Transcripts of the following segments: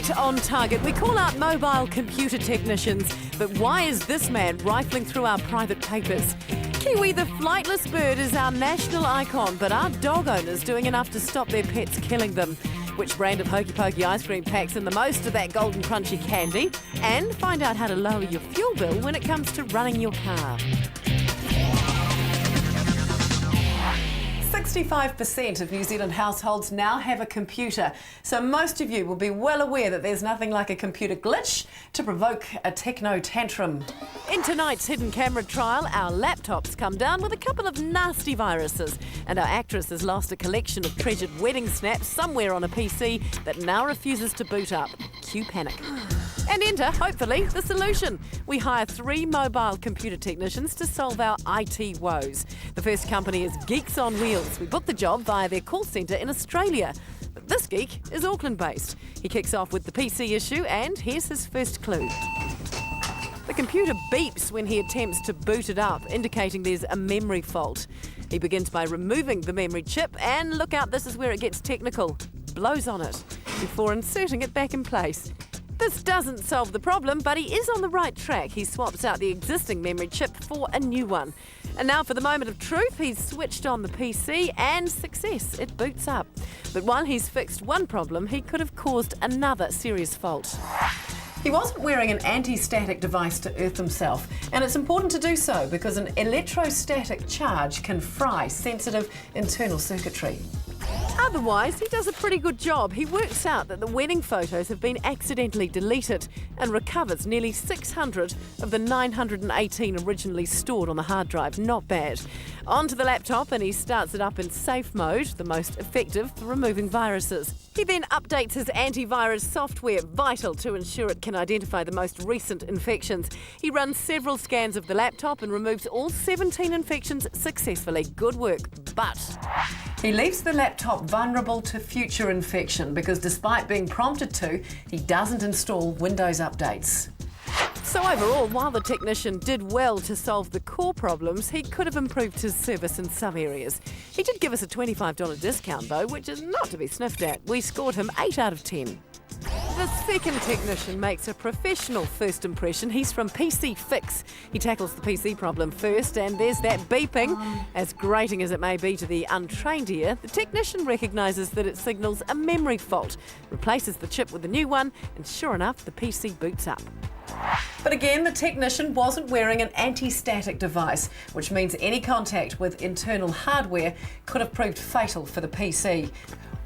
Tonight on Target, we call out mobile computer technicians. But why is this man rifling through our private papers? Kiwi the flightless bird is our national icon, but are dog owners doing enough to stop their pets killing them? Which brand of Hokey Pokey ice cream packs in the most of that golden crunchy candy? And find out how to lower your fuel bill when it comes to running your car. 65% of New Zealand households now have a computer, so most of you will be well aware that there's nothing like a computer glitch to provoke a techno tantrum. In tonight's hidden camera trial, our laptops come down with a couple of nasty viruses, and our actress has lost a collection of treasured wedding snaps somewhere on a PC that now refuses to boot up. Cue panic. And enter, hopefully, the solution. We hire 3 mobile computer technicians to solve our IT woes. The first company is Geeks on Wheels. We booked the job via their call centre in Australia. But this geek is Auckland-based. He kicks off with the PC issue, and here's his first clue. The computer beeps when he attempts to boot it up, indicating there's a memory fault. He begins by removing the memory chip, and look out, this is where it gets technical. Blows on it before inserting it back in place. This doesn't solve the problem, but he is on the right track. He swaps out the existing memory chip for a new one. And now for the moment of truth, he's switched on the PC and success, it boots up. But while he's fixed one problem, he could have caused another serious fault. He wasn't wearing an anti-static device to earth himself, and it's important to do so because an electrostatic charge can fry sensitive internal circuitry. Otherwise, he does a pretty good job. He works out that the wedding photos have been accidentally deleted and recovers nearly 600 of the 918 originally stored on the hard drive. Not bad. Onto the laptop, and he starts it up in safe mode, the most effective for removing viruses. He then updates his antivirus software, vital to ensure it can identify the most recent infections. He runs several scans of the laptop and removes all 17 infections successfully. Good work, but he leaves the laptop vulnerable to future infection because despite being prompted to, he doesn't install Windows updates. So overall, while the technician did well to solve the core problems, he could have improved his service in some areas. He did give us a $25 discount though, which is not to be sniffed at. We scored him 8 out of 10. The second technician makes a professional first impression. He's from PC Fix. He tackles the PC problem first, and there's that beeping. As grating as it may be to the untrained ear, the technician recognises that it signals a memory fault, replaces the chip with a new one, and sure enough, the PC boots up. But again, the technician wasn't wearing an anti-static device, which means any contact with internal hardware could have proved fatal for the PC.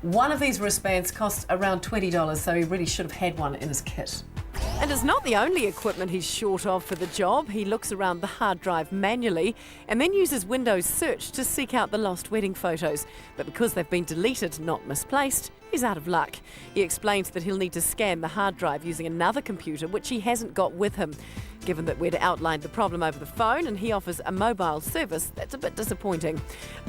One of these wristbands costs around $20, so he really should have had one in his kit. And it's not the only equipment he's short of for the job. He looks around the hard drive manually and then uses Windows Search to seek out the lost wedding photos. But because they've been deleted, not misplaced, he's out of luck. He explains that he'll need to scan the hard drive using another computer, which he hasn't got with him. Given that we'd outlined the problem over the phone and he offers a mobile service, that's a bit disappointing.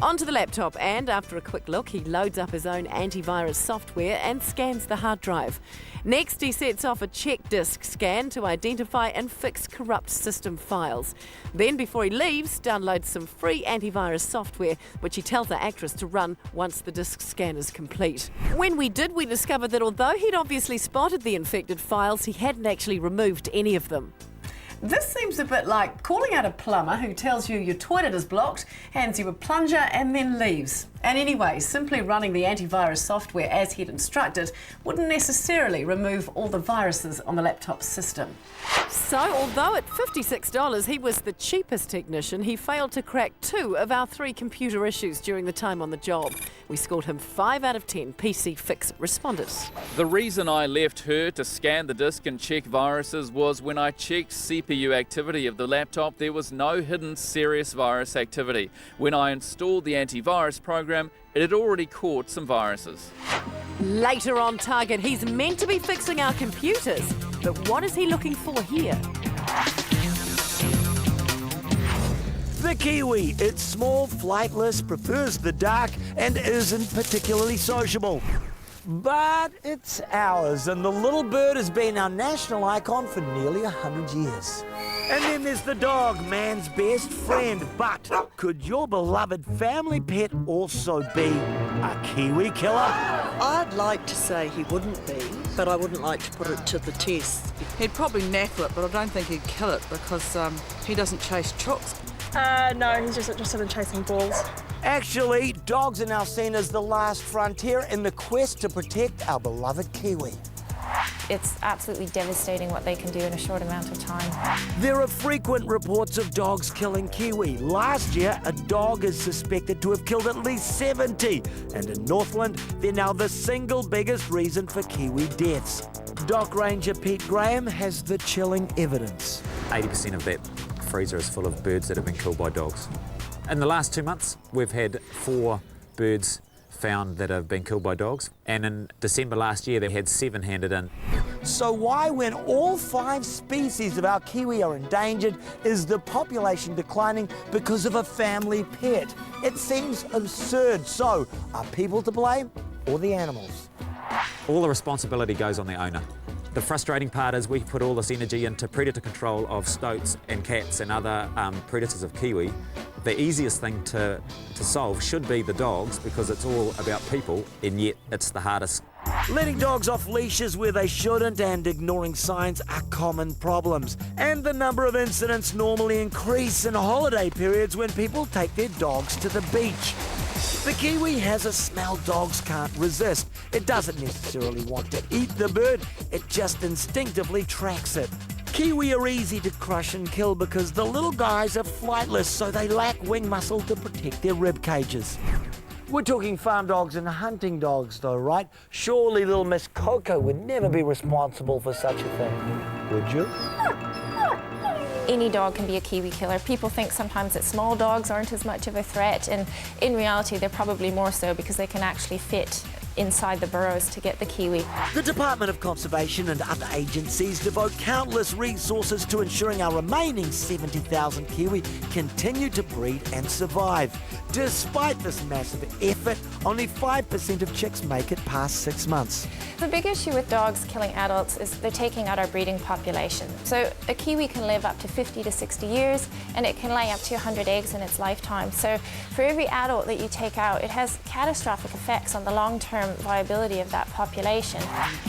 Onto the laptop, and after a quick look, he loads up his own antivirus software and scans the hard drive. Next, he sets off a check disk scan to identify and fix corrupt system files. Then, before he leaves, downloads some free antivirus software, which he tells the actress to run once the disk scan is complete. When we discovered that although he'd obviously spotted the infected files, he hadn't actually removed any of them. This seems a bit like calling out a plumber who tells you your toilet is blocked, hands you a plunger and then leaves. And anyway, simply running the antivirus software as he'd instructed wouldn't necessarily remove all the viruses on the laptop system. So, although at $56 he was the cheapest technician, he failed to crack 2 of our 3 computer issues during the time on the job. We scored him 5 out of 10 PC Fix responders. The reason I left her to scan the disk and check viruses was when I checked CPU activity of the laptop, there was no hidden serious virus activity. When I installed the antivirus program, it had already caught some viruses. Later on Target, he's meant to be fixing our computers, but what is he looking for here? The Kiwi. It's small, flightless, prefers the dark, and isn't particularly sociable. But it's ours, and the little bird has been our national icon for nearly 100 years. And then there's the dog, man's best friend. But could your beloved family pet also be a Kiwi killer? I'd like to say he wouldn't be, but I wouldn't like to put it to the test. He'd probably naffle it, but I don't think he'd kill it because he doesn't chase chooks. No, he's just interested in chasing balls. Actually, dogs are now seen as the last frontier in the quest to protect our beloved Kiwi. It's absolutely devastating what they can do in a short amount of time. There are frequent reports of dogs killing Kiwi. Last year, a dog is suspected to have killed at least 70. And in Northland, they're now the single biggest reason for Kiwi deaths. Dock Ranger Pete Graham has the chilling evidence. 80% of that freezer is full of birds that have been killed by dogs. In the last 2 months, we've had 4 birds found that have been killed by dogs, and in December last year they had 7 handed in. So why, when all 5 species of our Kiwi are endangered, is the population declining because of a family pet? It seems absurd. So, are people to blame or the animals? All the responsibility goes on the owner. The frustrating part is we put all this energy into predator control of stoats and cats and other predators of Kiwi. The easiest thing to solve should be the dogs, because it's all about people, and yet it's the hardest. Letting dogs off leashes where they shouldn't and ignoring signs are common problems. And the number of incidents normally increase in holiday periods when people take their dogs to the beach. The Kiwi has a smell dogs can't resist. It doesn't necessarily want to eat the bird, it just instinctively tracks it. Kiwi are easy to crush and kill because the little guys are flightless, so they lack wing muscle to protect their rib cages. We're talking farm dogs and hunting dogs though, right? Surely little Miss Coco would never be responsible for such a thing, would you? Any dog can be a Kiwi killer. People think sometimes that small dogs aren't as much of a threat, and in reality they're probably more so because they can actually fit inside the burrows to get the Kiwi. The Department of Conservation and other agencies devote countless resources to ensuring our remaining 70,000 Kiwi continue to breed and survive. Despite this massive effort, only 5% of chicks make it past 6 months. The big issue with dogs killing adults is they're taking out our breeding population. So a Kiwi can live up to 50 to 60 years, and it can lay up to 100 eggs in its lifetime. So for every adult that you take out, it has catastrophic effects on the long-term viability of that population.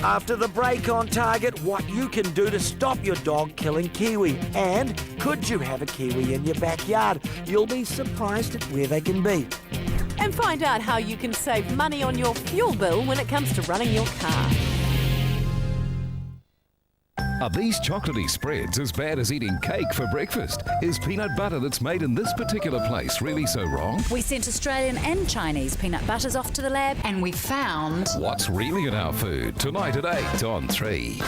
After the break on Target, what you can do to stop your dog killing Kiwi. And could you have a Kiwi in your backyard? You'll be surprised at where they can be. And find out how you can save money on your fuel bill when it comes to running your car. Are these chocolatey spreads as bad as eating cake for breakfast? Is peanut butter that's made in this particular place really so wrong? We sent Australian and Chinese peanut butters off to the lab and we found... What's really in our food? Tonight at 8 on 3.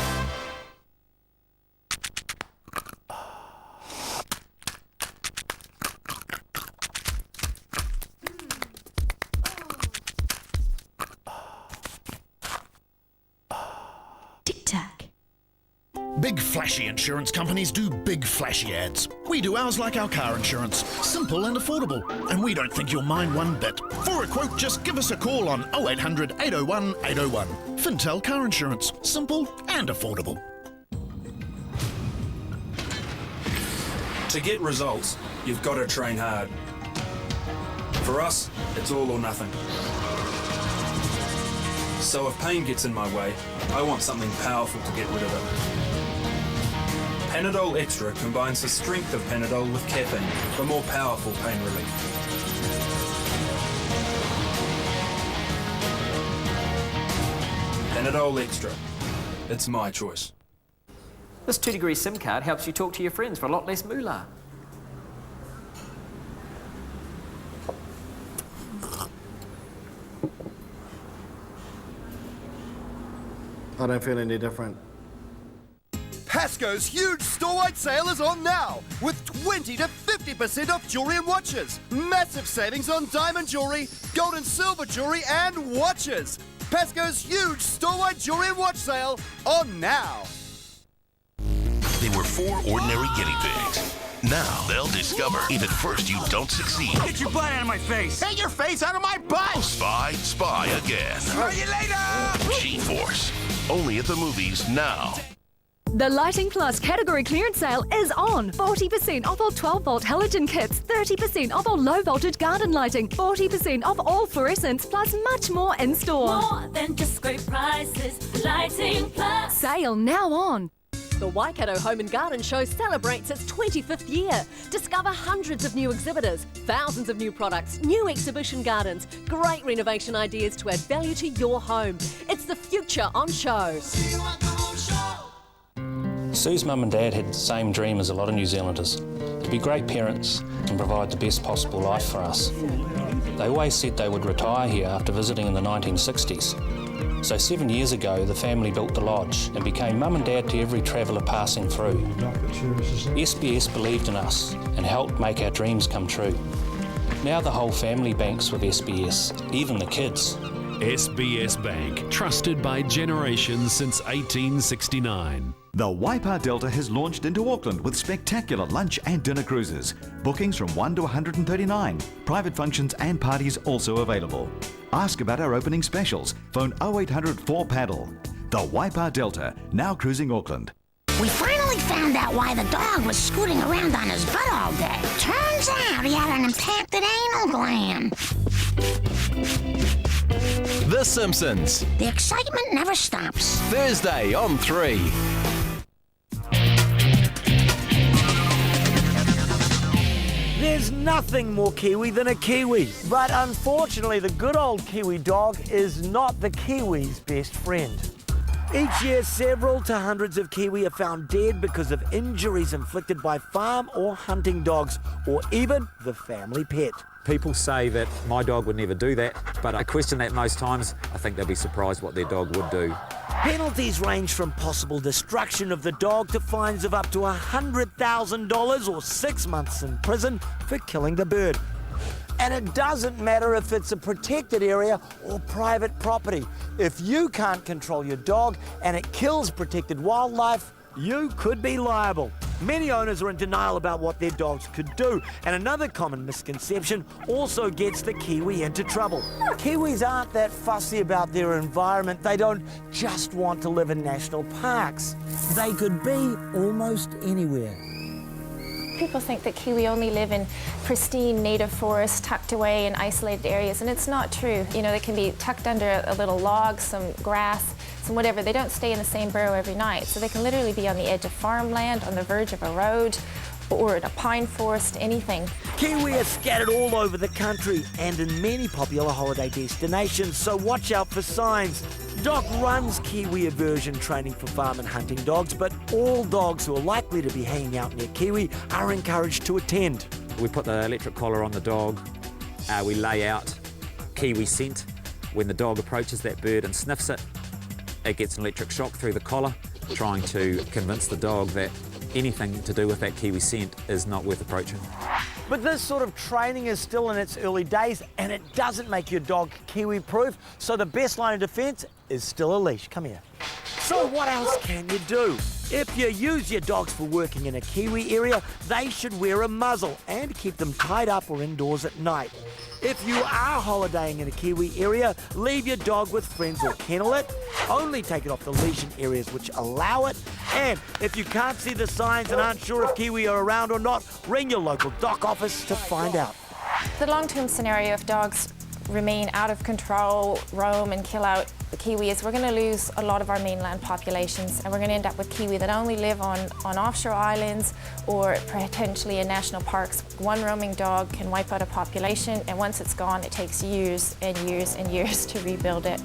Big flashy insurance companies do big flashy ads. We do ours like our car insurance, simple and affordable, and we don't think you'll mind one bit. For a quote, just give us a call on 0800 801 801. Fintel Car Insurance, simple and affordable. To get results, you've got to train hard. For us, it's all or nothing. So if pain gets in my way, I want something powerful to get rid of it. Panadol Extra combines the strength of Panadol with caffeine for more powerful pain relief. Panadol Extra. It's my choice. This 2-degree SIM card helps you talk to your friends for a lot less moolah. I don't feel any different. Pasco's huge store-wide sale is on now, with 20 to 50% off jewellery and watches. Massive savings on diamond jewellery, gold and silver jewellery and watches. Pasco's huge store-wide jewellery and watch sale on now. They were 4 ordinary guinea pigs. Now they'll discover if at first you don't succeed. Get your butt out of my face! Take your face out of my butt! Spy again. See you later! G-Force. Only at the movies now. The Lighting Plus category clearance sale is on. 40% off all 12-volt halogen kits, 30% off all low-voltage garden lighting, 40% off all fluorescents, plus much more in store. More than just great prices, Lighting Plus. Sale now on. The Waikato Home and Garden Show celebrates its 25th year. Discover hundreds of new exhibitors, thousands of new products, new exhibition gardens, great renovation ideas to add value to your home. It's the future on show. Sue's mum and dad had the same dream as a lot of New Zealanders, to be great parents and provide the best possible life for us. They always said they would retire here after visiting in the 1960s. So 7 years ago, the family built the lodge and became mum and dad to every traveller passing through. SBS believed in us and helped make our dreams come true. Now the whole family banks with SBS, even the kids. SBS Bank, trusted by generations since 1869. The Waipa Delta has launched into Auckland with spectacular lunch and dinner cruises. Bookings from 1 to 139. Private functions and parties also available. Ask about our opening specials. Phone 0800 4PADDLE. The Waipa Delta, now cruising Auckland. We finally found out why the dog was scooting around on his butt all day. Turns out he had an impacted anal gland. The Simpsons. The excitement never stops. Thursday on 3. There's nothing more Kiwi than a Kiwi. But unfortunately, the good old Kiwi dog is not the Kiwi's best friend. Each year, several to hundreds of Kiwi are found dead because of injuries inflicted by farm or hunting dogs, or even the family pet. People say that my dog would never do that, but I question that most times. I think they'll be surprised what their dog would do. Penalties range from possible destruction of the dog to fines of up to $100,000 or 6 months in prison for killing the bird. And it doesn't matter if it's a protected area or private property. If you can't control your dog and it kills protected wildlife, you could be liable. Many owners are in denial about what their dogs could do, and another common misconception also gets the Kiwi into trouble. Kiwis aren't that fussy about their environment. They don't just want to live in national parks. They could be almost anywhere. People think that Kiwi only live in pristine native forests tucked away in isolated areas, and it's not true. You know, they can be tucked under a little log, some grass, some whatever. They don't stay in the same burrow every night, so they can literally be on the edge of farmland, on the verge of a road, or in a pine forest, anything. Kiwi are scattered all over the country and in many popular holiday destinations, so watch out for signs. Doc runs Kiwi aversion training for farm and hunting dogs, but all dogs who are likely to be hanging out near Kiwi are encouraged to attend. We put the electric collar on the dog. We lay out Kiwi scent. When the dog approaches that bird and sniffs it, it gets an electric shock through the collar, trying to convince the dog that anything to do with that Kiwi scent is not worth approaching. But this sort of training is still in its early days and it doesn't make your dog Kiwi-proof, so the best line of defence is still a leash. Come here. So what else can you do? If you use your dogs for working in a Kiwi area, they should wear a muzzle and keep them tied up or indoors at night. If you are holidaying in a Kiwi area, leave your dog with friends or kennel it. Only take it off the leash in areas which allow it. And if you can't see the signs and aren't sure if Kiwi are around or not, ring your local doc office to find out. The long-term scenario if dogs remain out of control, roam and kill out the Kiwi is we're going to lose a lot of our mainland populations, and we're going to end up with Kiwi that only live on offshore islands or potentially in national parks. One roaming dog can wipe out a population, and once it's gone, it takes years and years and years to rebuild it.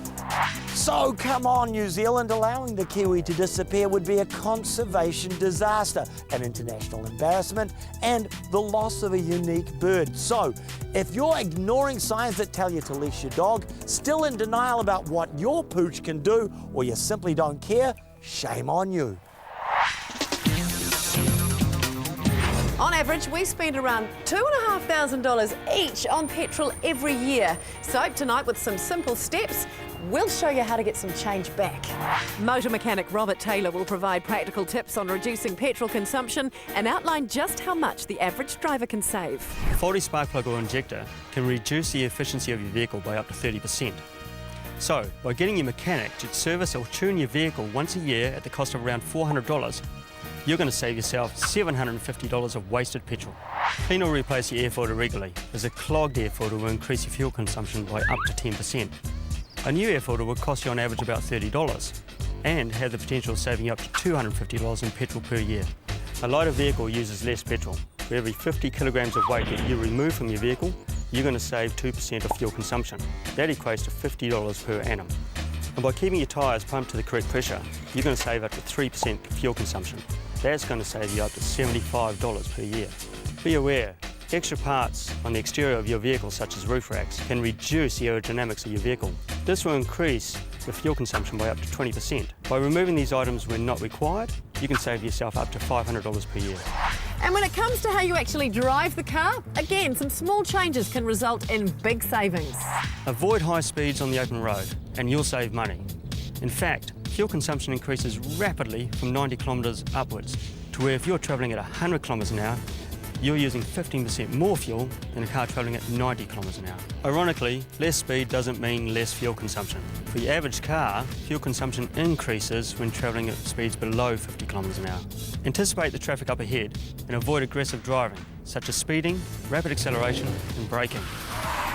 So come on, New Zealand, allowing the Kiwi to disappear would be a conservation disaster, an international embarrassment, and the loss of a unique bird. So, if you're ignoring signs that tell you to leash your dog, still in denial about what your pooch can do, or you simply don't care, shame on you. On average, we spend around $2,500 each on petrol every year. So tonight, with some simple steps, we'll show you how to get some change back. Motor mechanic Robert Taylor will provide practical tips on reducing petrol consumption and outline just how much the average driver can save. A faulty spark plug or injector can reduce the efficiency of your vehicle by up to 30%. So, by getting your mechanic to service or tune your vehicle once a year at the cost of around $400, you're going to save yourself $750 of wasted petrol. Clean or replace your air filter regularly, as a clogged air filter will increase your fuel consumption by up to 10%. A new air filter will cost you on average about $30 and have the potential of saving you up to $250 in petrol per year. A lighter vehicle uses less petrol. For every 50 kilograms of weight that you remove from your vehicle, you're going to save 2% of fuel consumption. That equates to $50 per annum. And by keeping your tyres pumped to the correct pressure, you're going to save up to 3% fuel consumption. That's going to save you up to $75 per year. Be aware, extra parts on the exterior of your vehicle, such as roof racks, can reduce the aerodynamics of your vehicle. This will increase the fuel consumption by up to 20%. By removing these items when not required, you can save yourself up to $500 per year. And when it comes to how you actually drive the car, again, some small changes can result in big savings. Avoid high speeds on the open road and you'll save money. In fact, fuel consumption increases rapidly from 90 kilometres upwards, to where if you're travelling at 100 kilometres an hour, you're using 15% more fuel than a car travelling at 90 kilometres an hour. Ironically, less speed doesn't mean less fuel consumption. For your average car, fuel consumption increases when travelling at speeds below 50 kilometres an hour. Anticipate the traffic up ahead and avoid aggressive driving, such as speeding, rapid acceleration and braking.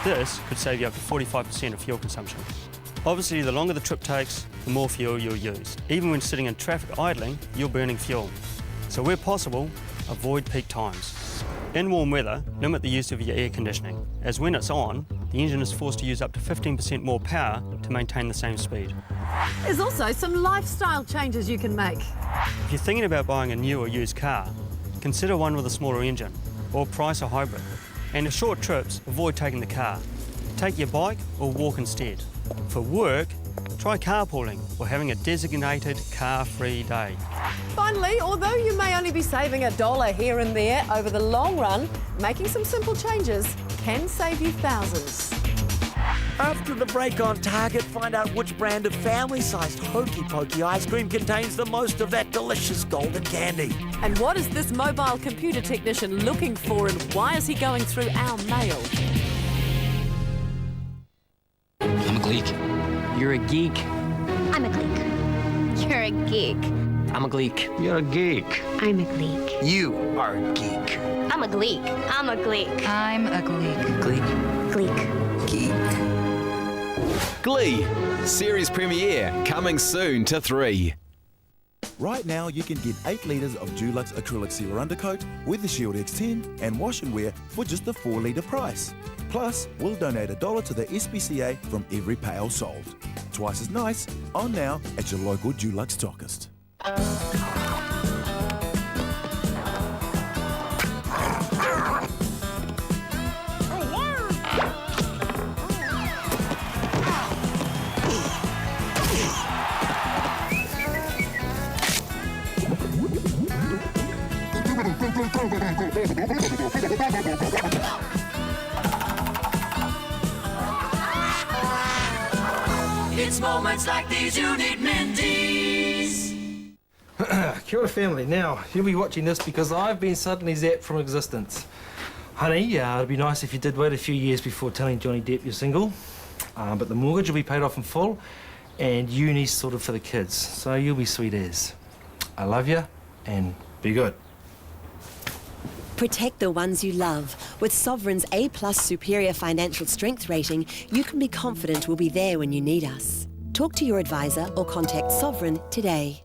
This could save you up to 45% of fuel consumption. Obviously, the longer the trip takes, the more fuel you'll use. Even when sitting in traffic idling, you're burning fuel. So where possible, avoid peak times. In warm weather, limit the use of your air conditioning, as when it's on, the engine is forced to use up to 15% more power to maintain the same speed. There's also some lifestyle changes you can make. If you're thinking about buying a new or used car, consider one with a smaller engine, or price a hybrid. And for short trips, avoid taking the car. Take your bike or walk instead. For work, try carpooling or having a designated car-free day. Finally, although you may only be saving $1 here and there, over the long run, making some simple changes can save you thousands. After the break on Target, find out which brand of family-sized Hokey Pokey ice cream contains the most of that delicious golden candy. And what is this mobile computer technician looking for, and why is he going through our mail? I'm a gleek. You're a geek. I'm a gleek. You're a geek. I'm a gleek. You're a geek. I'm a gleek. You are a geek. I'm a gleek. I'm a gleek. I'm a gleek. Gleek. Gleek. Geek. Glee. Series premiere coming soon to 3. Right now, you can get 8 litres of Dulux acrylic sealer undercoat with the Shield X10 and wash and wear for just the 4 litre price. Plus, we'll donate $1 to the SPCA from every pail sold. Twice as nice, on now at your local Dulux stockist. It's moments like these you need Mendy's. Kia ora family. Now, you'll be watching this because I've been suddenly zapped from existence. Honey, it'd be nice if you did wait a few years before telling Johnny Depp you're single. But the mortgage will be paid off in full and uni's sorted for the kids. So you'll be sweet as. I love you and be good. Protect the ones you love. With Sovereign's A+ superior financial strength rating, you can be confident we'll be there when you need us. Talk to your advisor or contact Sovereign today.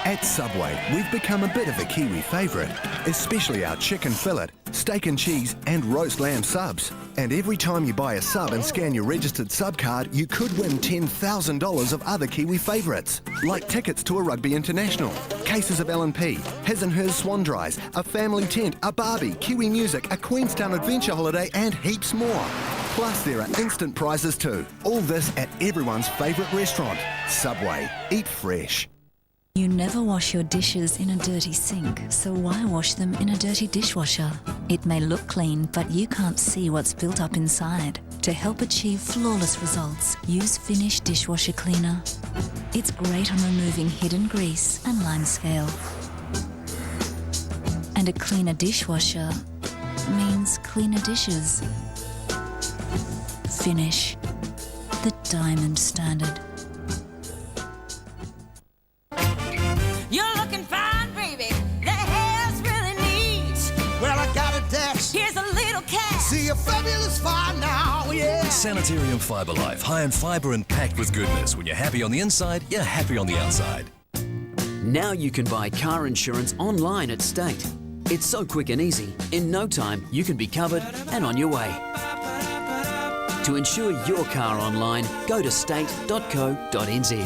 At Subway, we've become a bit of a Kiwi favourite, especially our chicken fillet, steak and cheese and roast lamb subs. And every time you buy a sub and scan your registered sub card, you could win $10,000 of other Kiwi favourites, like tickets to a rugby international, cases of L&P, his and hers swan dries, a family tent, a Barbie, Kiwi music, a Queenstown adventure holiday and heaps more. Plus there are instant prizes too. All this at everyone's favourite restaurant, Subway. Eat fresh. You never wash your dishes in a dirty sink, so why wash them in a dirty dishwasher? It may look clean, but you can't see what's built up inside. To help achieve flawless results, use Finish Dishwasher Cleaner. It's great on removing hidden grease and limescale. And a cleaner dishwasher means cleaner dishes. Finish, the diamond standard. You're looking fine, baby. The hair's really neat. Well, I got a dash. Here's a little cash. See, you're fabulous fine now, yeah. Sanitarium Fibre Life, high in fibre and packed with goodness. When you're happy on the inside, you're happy on the outside. Now you can buy car insurance online at State. It's so quick and easy. In no time, you can be covered and on your way. To insure your car online, go to state.co.nz.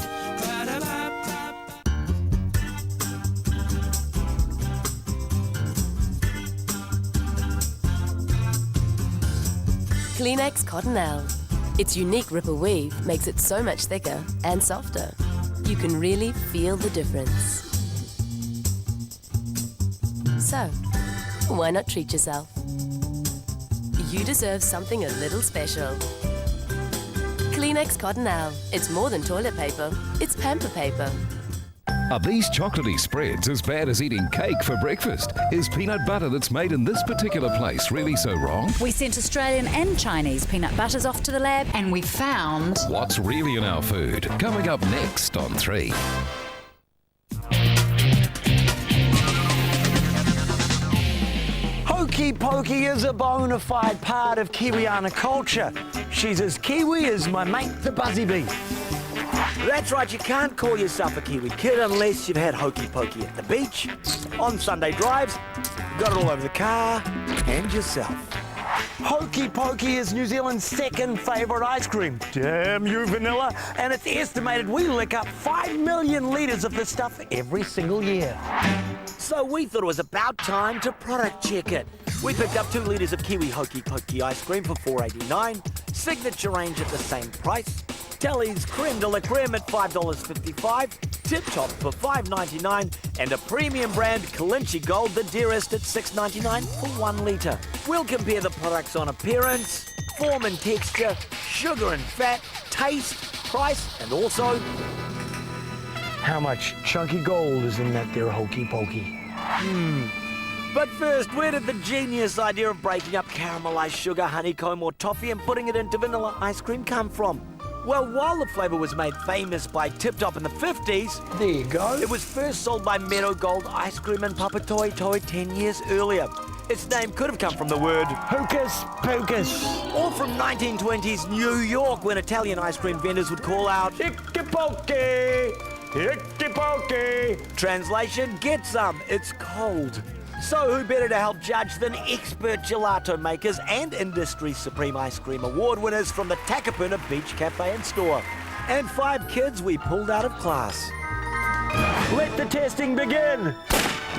Kleenex Cottonelle. Its unique ripple weave makes it so much thicker and softer. You can really feel the difference. So, why not treat yourself? You deserve something a little special. Kleenex Cottonelle. It's more than toilet paper, it's pamper paper. Are these chocolatey spreads as bad as eating cake for breakfast? Is peanut butter that's made in this particular place really so wrong? We sent Australian and Chinese peanut butters off to the lab and we found... What's really in our food? Coming up next on 3. Hokey pokey is a bona fide part of Kiwiana culture. She's as Kiwi as my mate the Buzzy Bee. That's right, you can't call yourself a Kiwi kid unless you've had hokey pokey at the beach, on Sunday drives, got it all over the car, and yourself. Hokey pokey is New Zealand's second favourite ice cream. Damn you, vanilla. And it's estimated we lick up 5 million litres of this stuff every single year. So we thought it was about time to product check it. We picked up 2 litres of Kiwi Hokey Pokey ice cream for $4.89, Signature Range at the same price, Telly's Creme de la Creme at $5.55, Tip Top for $5.99, and a premium brand Kalinchi Gold, the dearest, at $6.99 for 1 litre. We'll compare the products on appearance, form and texture, sugar and fat, taste, price, and also how much chunky gold is in that there hokey pokey. But first, where did the genius idea of breaking up caramelized sugar, honeycomb or toffee and putting it into vanilla ice cream come from? Well, while the flavour was made famous by Tip Top in the 50s, there you go, it was first sold by Meadow Gold Ice Cream and Papatoi Toi 10 years earlier. Its name could have come from the word hocus pocus, or from 1920s New York, when Italian ice cream vendors would call out "Icky pokey, icky pokey." Translation: get some, it's cold. So who better to help judge than expert gelato makers and industry supreme ice cream award winners from the Takapuna Beach Cafe and Store. And 5 kids we pulled out of class. Let the testing begin.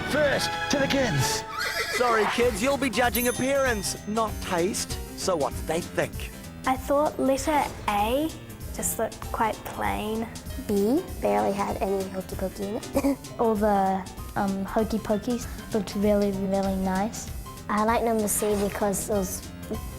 First, to the kids. Sorry kids, you'll be judging appearance, not taste. So what did they think? I thought letter A just looked quite plain. B barely had any hokey pokey in it. All the hokey pokeys looked really, really nice. I like number C because it was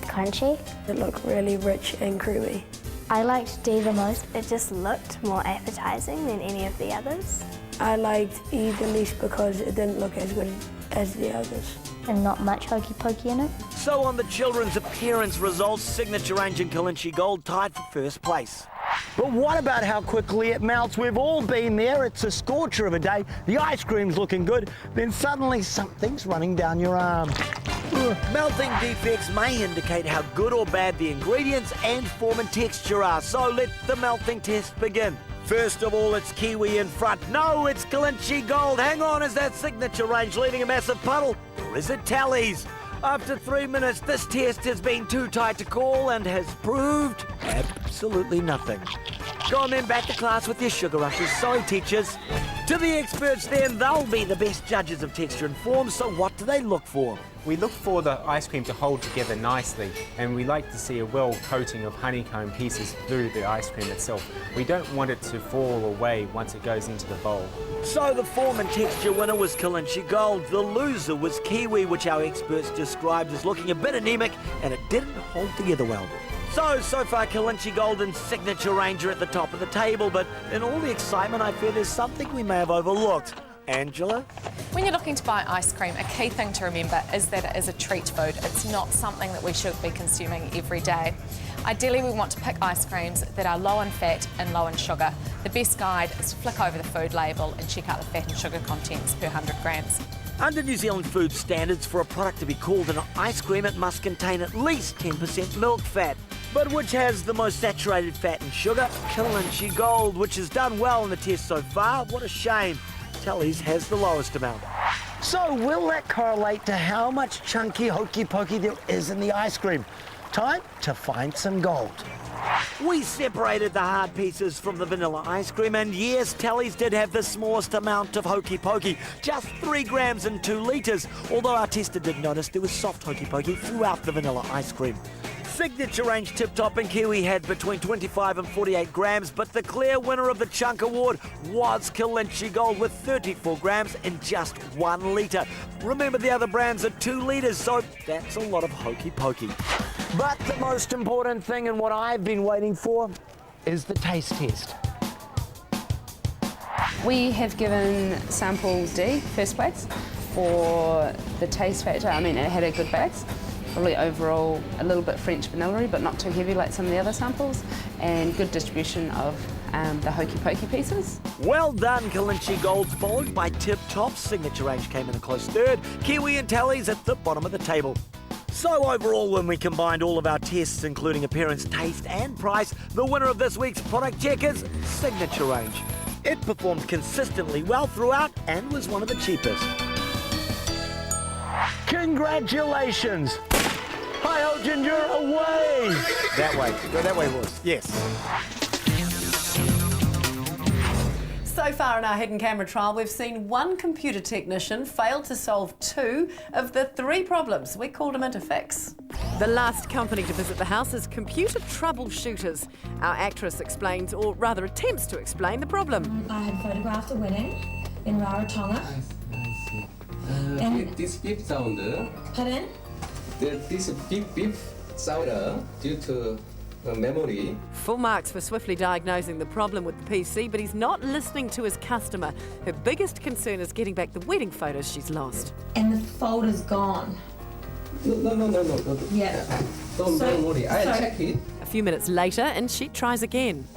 crunchy. It looked really rich and creamy. I liked D the most. It just looked more appetizing than any of the others. I liked E the least because it didn't look as good as the others. And not much hokey pokey in it. So on the children's appearance results, Signature Range and Kalinchi Gold tied for first place. But what about how quickly it melts? We've all been there. It's a scorcher of a day. The ice cream's looking good. Then suddenly something's running down your arm. Melting defects may indicate how good or bad the ingredients and form and texture are. So let the melting test begin. First of all, it's Kiwi in front. No, it's Kalinchi Gold. Hang on, is that Signature Range leading a massive puddle? Or is it Tally's? After 3 minutes, this test has been too tight to call and has proved absolutely nothing. Go on then, back to class with your sugar rushes. Sorry, teachers. To the experts then, they'll be the best judges of texture and form, so what do they look for? We look for the ice cream to hold together nicely, and we like to see a well coating of honeycomb pieces through the ice cream itself. We don't want it to fall away once it goes into the bowl. So the form and texture winner was Kalinchi Gold. The loser was Kiwi, which our experts described as looking a bit anemic, and it didn't hold together well. So far Kalinchi Gold and Signature Range are at the top of the table, but in all the excitement I fear there's something we may have overlooked. Angela? When you're looking to buy ice cream, a key thing to remember is that it is a treat food. It's not something that we should be consuming every day. Ideally, we want to pick ice creams that are low in fat and low in sugar. The best guide is to flick over the food label and check out the fat and sugar contents per 100 grams. Under New Zealand food standards, for a product to be called an ice cream, it must contain at least 10% milk fat. But which has the most saturated fat and sugar? Kilimanjaro Gold, which has done well in the test so far. What a shame. Telly's has the lowest amount. So will that correlate to how much chunky hokey pokey there is in the ice cream? Time to find some gold. We separated the hard pieces from the vanilla ice cream, and yes, Telly's did have the smallest amount of hokey pokey, just 3 grams in 2 litres, although our tester did notice there was soft hokey pokey throughout the vanilla ice cream. Signature range Tip Top and Kiwi had between 25 and 48 grams, but the clear winner of the Chunk Award was Kilimanjaro Gold with 34 grams in just 1 litre. Remember, the other brands are 2 litres, so that's a lot of hokey pokey. But the most important thing and what I've been waiting for is the taste test. We have given sample D first place for the taste factor. I mean, it had a good base. Probably overall a little bit French vanilla-y, but not too heavy like some of the other samples, and good distribution of the hokey pokey pieces. Well done, Kilimanjaro Gold, followed by Tip Top's signature range came in a close third. Kiwi and Telly's at the bottom of the table. So overall, when we combined all of our tests, including appearance, taste and price, the winner of this week's Product Check is Signature Range. It performed consistently well throughout and was one of the cheapest. Congratulations! Hi-ho, Ginger, away! That way. Go that way, boys. Yes. So far in our hidden camera trial, we've seen one computer technician fail to solve 2 of the 3 problems we called him in to fix. The last company to visit the house is Computer Troubleshooters. Our actress explains, or rather attempts to explain, the problem. I had photographed a wedding in Rarotonga. I see. This beep sound. Pardon? This beep sound due to memory. Full marks for swiftly diagnosing the problem with the PC, but he's not listening to his customer. Her biggest concern is getting back the wedding photos she's lost. And the folder's gone. No. Yeah. Don't worry, I'll check it. A few minutes later, and she tries again.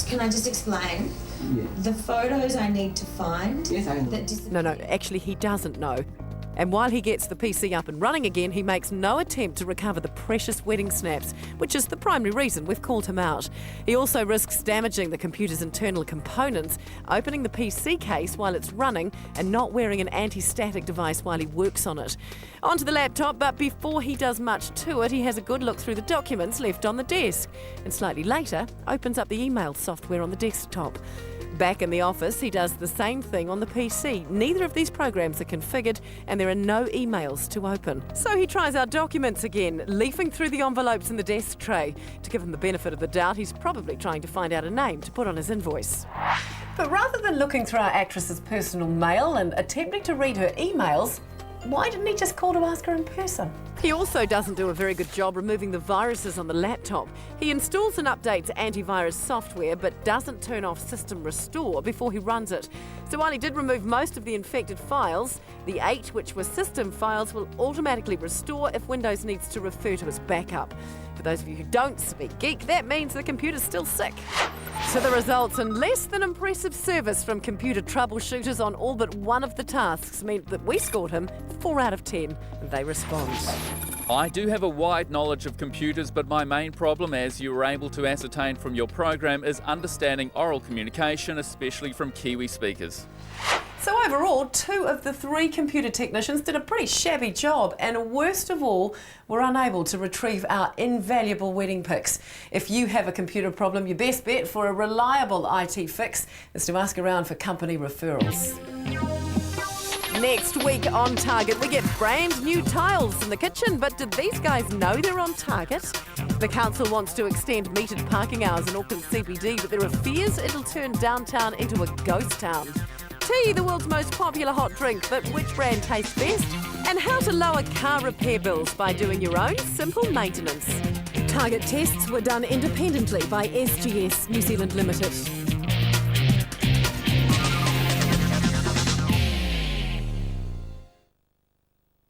Can I just explain? Yes. The photos I need to find. Yes, I know. No, actually he doesn't know. And while he gets the PC up and running again, he makes no attempt to recover the precious wedding snaps, which is the primary reason we've called him out. He also risks damaging the computer's internal components, opening the PC case while it's running, and not wearing an anti-static device while he works on it. Onto the laptop, but before he does much to it, he has a good look through the documents left on the desk, and slightly later opens up the email software on the desktop. Back in the office, he does the same thing on the PC. Neither of these programs are configured, and there are no emails to open. So he tries our documents again, leafing through the envelopes in the desk tray. To give him the benefit of the doubt, he's probably trying to find out a name to put on his invoice. But rather than looking through our actress's personal mail and attempting to read her emails, why didn't he just call to ask her in person? He also doesn't do a very good job removing the viruses on the laptop. He installs and updates antivirus software but doesn't turn off System Restore before he runs it. So while he did remove most of the infected files, the 8 which were system files will automatically restore if Windows needs to refer to his backup. For those of you who don't speak geek, that means the computer's still sick. So the results in less than impressive service from Computer Troubleshooters on all but one of the tasks meant that we scored him 4 out of 10, and they respond. I do have a wide knowledge of computers, but my main problem, as you were able to ascertain from your program, is understanding oral communication, especially from Kiwi speakers. So overall, 2 of the 3 computer technicians did a pretty shabby job, and worst of all, were unable to retrieve our invaluable wedding pics. If you have a computer problem, your best bet for a reliable IT fix is to ask around for company referrals. Next week on Target, we get brand new tiles in the kitchen, but did these guys know they're on Target? The council wants to extend metered parking hours in Auckland CBD, but there are fears it'll turn downtown into a ghost town. Tea, the world's most popular hot drink, but which brand tastes best? And how to lower car repair bills by doing your own simple maintenance. Target tests were done independently by SGS New Zealand Limited.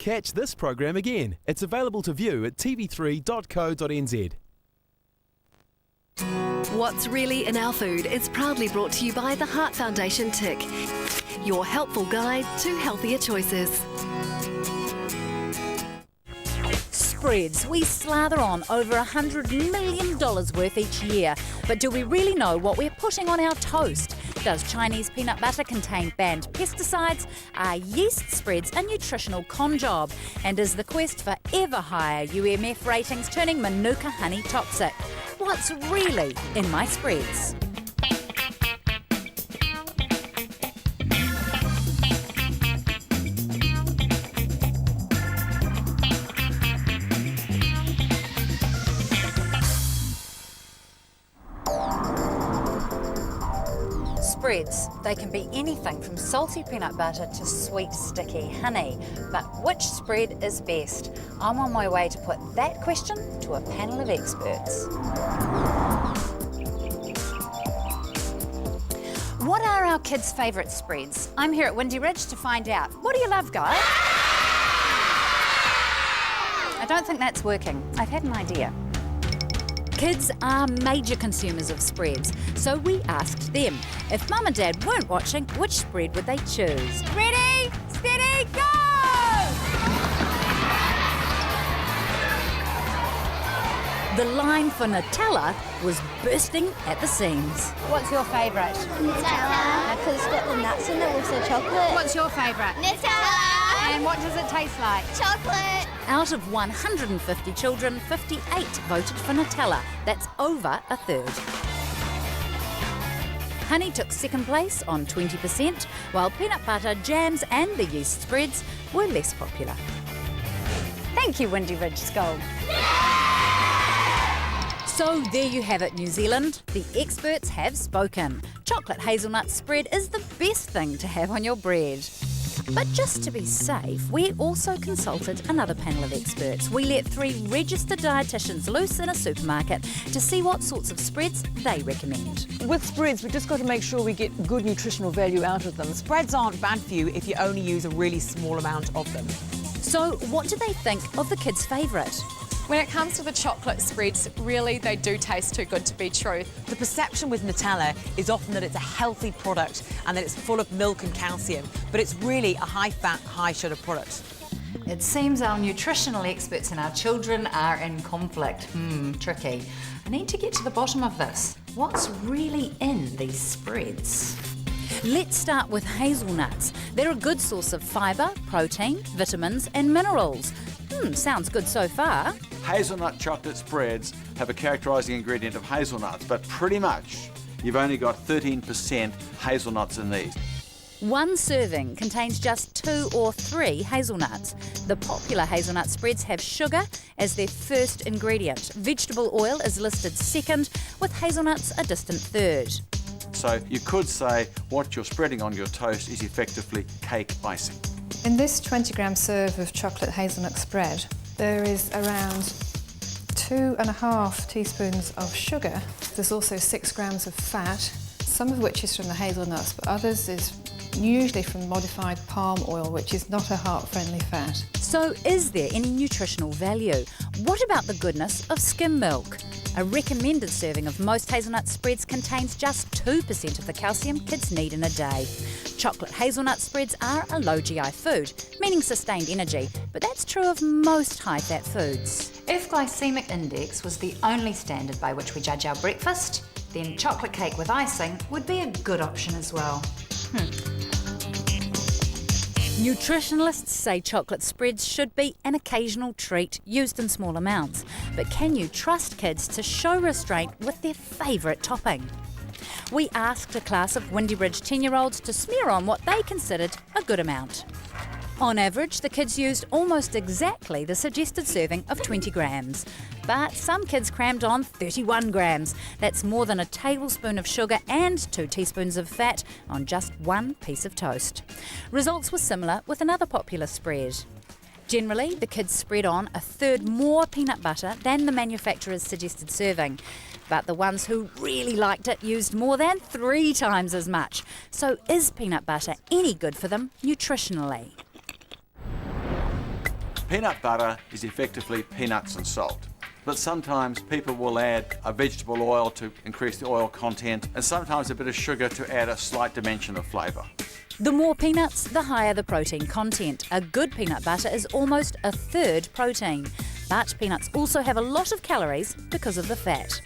Catch this program again. It's available to view at tv3.co.nz. What's Really in Our Food is proudly brought to you by the Heart Foundation Tick, your helpful guide to healthier choices. Spreads. We slather on over $100 million worth each year. But do we really know what we're putting on our toast? Does Chinese peanut butter contain banned pesticides? Are yeast spreads a nutritional con job? And is the quest for ever higher UMF ratings turning Manuka honey toxic? What's really in my spreads? Spreads. They can be anything from salty peanut butter to sweet, sticky honey. But which spread is best? I'm on my way to put that question to a panel of experts. What are our kids' favourite spreads? I'm here at Windy Ridge to find out. What do you love, guys? I don't think that's working. I've had an idea. Kids are major consumers of spreads, so we asked them, if Mum and Dad weren't watching, which spread would they choose? Ready, steady, go! The line for Nutella was bursting at the seams. What's your favourite? Nutella, because it's got the nuts in it with the chocolate. What's your favourite? Nutella! And what does it taste like? Chocolate! Out of 150 children, 58 voted for Nutella. That's over a third. Honey took second place on 20%, while peanut butter, jams and the yeast spreads were less popular. Thank you, Windy Ridge School. So there you have it, New Zealand. The experts have spoken. Chocolate hazelnut spread is the best thing to have on your bread. But just to be safe, we also consulted another panel of experts. We let 3 registered dietitians loose in a supermarket to see what sorts of spreads they recommend. With spreads, we've just got to make sure we get good nutritional value out of them. Spreads aren't bad for you if you only use a really small amount of them. So what do they think of the kids' favourite? When it comes to the chocolate spreads, really they do taste too good to be true. The perception with Nutella is often that it's a healthy product and that it's full of milk and calcium, but it's really a high-fat, high-sugar product. It seems our nutritional experts and our children are in conflict. Tricky. I need to get to the bottom of this. What's really in these spreads? Let's start with hazelnuts. They're a good source of fibre, protein, vitamins and minerals. Sounds good so far. Hazelnut chocolate spreads have a characterising ingredient of hazelnuts, but pretty much you've only got 13% hazelnuts in these. One serving contains just 2 or 3 hazelnuts. The popular hazelnut spreads have sugar as their first ingredient. Vegetable oil is listed second, with hazelnuts a distant third. So you could say what you're spreading on your toast is effectively cake icing. In this 20-gram serve of chocolate hazelnut spread, there is around 2.5 teaspoons of sugar. There's also 6 grams of fat, some of which is from the hazelnuts, but others is usually from modified palm oil, which is not a heart-friendly fat. So is there any nutritional value? What about the goodness of skim milk? A recommended serving of most hazelnut spreads contains just 2% of the calcium kids need in a day. Chocolate hazelnut spreads are a low GI food, meaning sustained energy, but that's true of most high-fat foods. If glycemic index was the only standard by which we judge our breakfast, then chocolate cake with icing would be a good option as well. Nutritionalists say chocolate spreads should be an occasional treat used in small amounts. But can you trust kids to show restraint with their favourite topping? We asked a class of Windy Ridge 10-year-olds to smear on what they considered a good amount. On average, the kids used almost exactly the suggested serving of 20 grams. But some kids crammed on 31 grams. That's more than a tablespoon of sugar and 2 teaspoons of fat on just 1 piece of toast. Results were similar with another popular spread. Generally, the kids spread on a third more peanut butter than the manufacturer's suggested serving. But the ones who really liked it used more than 3 times as much. So is peanut butter any good for them nutritionally? Peanut butter is effectively peanuts and salt. But sometimes people will add a vegetable oil to increase the oil content, and sometimes a bit of sugar to add a slight dimension of flavour. The more peanuts, the higher the protein content. A good peanut butter is almost a third protein. But peanuts also have a lot of calories because of the fat.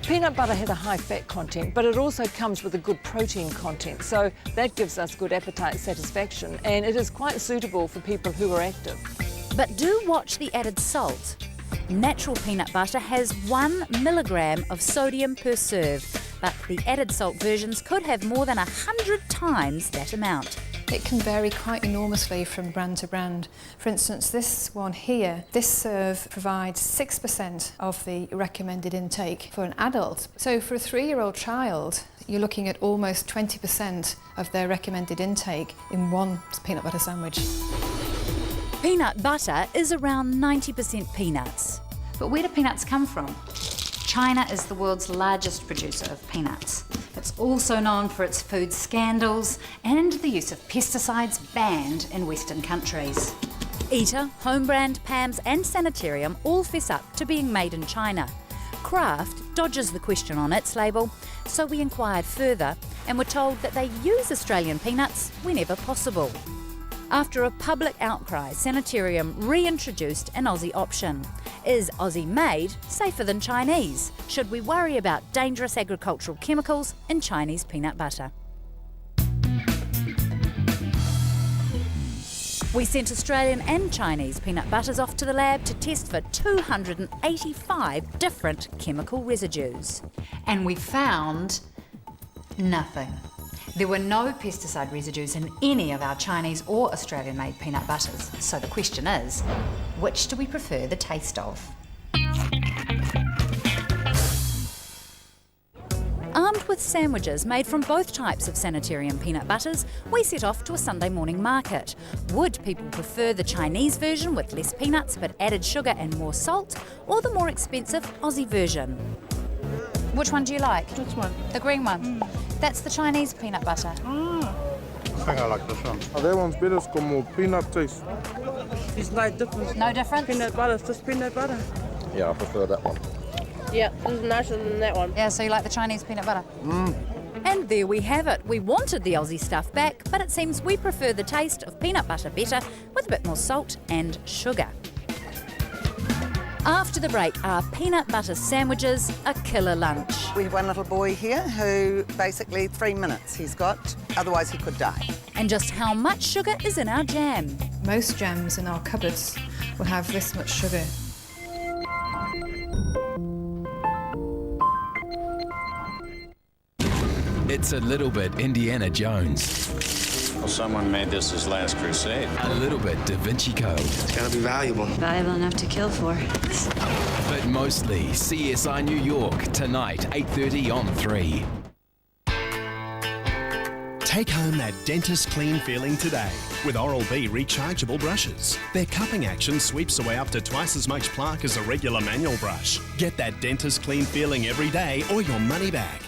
Peanut butter has a high fat content, but it also comes with a good protein content, so that gives us good appetite satisfaction, and it is quite suitable for people who are active. But do watch the added salt. Natural peanut butter has 1 milligram of sodium per serve, but the added salt versions could have more than 100 times that amount. It can vary quite enormously from brand to brand. For instance, this one here, this serve provides 6% of the recommended intake for an adult. So for a 3-year-old child, you're looking at almost 20% of their recommended intake in one peanut butter sandwich. Peanut butter is around 90% peanuts. But where do peanuts come from? China is the world's largest producer of peanuts. It's also known for its food scandals and the use of pesticides banned in Western countries. Eater, Home Brand, Pam's and Sanitarium all fess up to being made in China. Kraft dodges the question on its label, so we inquired further and were told that they use Australian peanuts whenever possible. After a public outcry, Sanitarium reintroduced an Aussie option. Is Aussie made safer than Chinese? Should we worry about dangerous agricultural chemicals in Chinese peanut butter? We sent Australian and Chinese peanut butters off to the lab to test for 285 different chemical residues. And we found nothing. There were no pesticide residues in any of our Chinese or Australian-made peanut butters. So the question is, which do we prefer the taste of? Armed with sandwiches made from both types of Sanitarium peanut butters, we set off to a Sunday morning market. Would people prefer the Chinese version with less peanuts but added sugar and more salt, or the more expensive Aussie version? Which one do you like? Which one? The green one? That's the Chinese peanut butter. I think I like this one. That one's better, it's got more peanut taste. It's no difference. No difference? Peanut butter, it's just peanut butter. Yeah, I prefer that one. Yeah, this is nicer than that one. Yeah, so you like the Chinese peanut butter? And there we have it. We wanted the Aussie stuff back, but it seems we prefer the taste of peanut butter better with a bit more salt and sugar. After the break, are peanut butter sandwiches a killer lunch? We have one little boy here who basically 3 minutes he's got, otherwise he could die. And just how much sugar is in our jam? Most jams in our cupboards will have this much sugar. It's a little bit Indiana Jones. Well, someone made this his last crusade. A little bit Da Vinci Code. It's gotta be valuable. Valuable enough to kill for. But mostly CSI New York, tonight, 8:30 on 3. Take home that dentist clean feeling today with Oral-B rechargeable brushes. Their cupping action sweeps away up to twice as much plaque as a regular manual brush. Get that dentist clean feeling every day or your money back.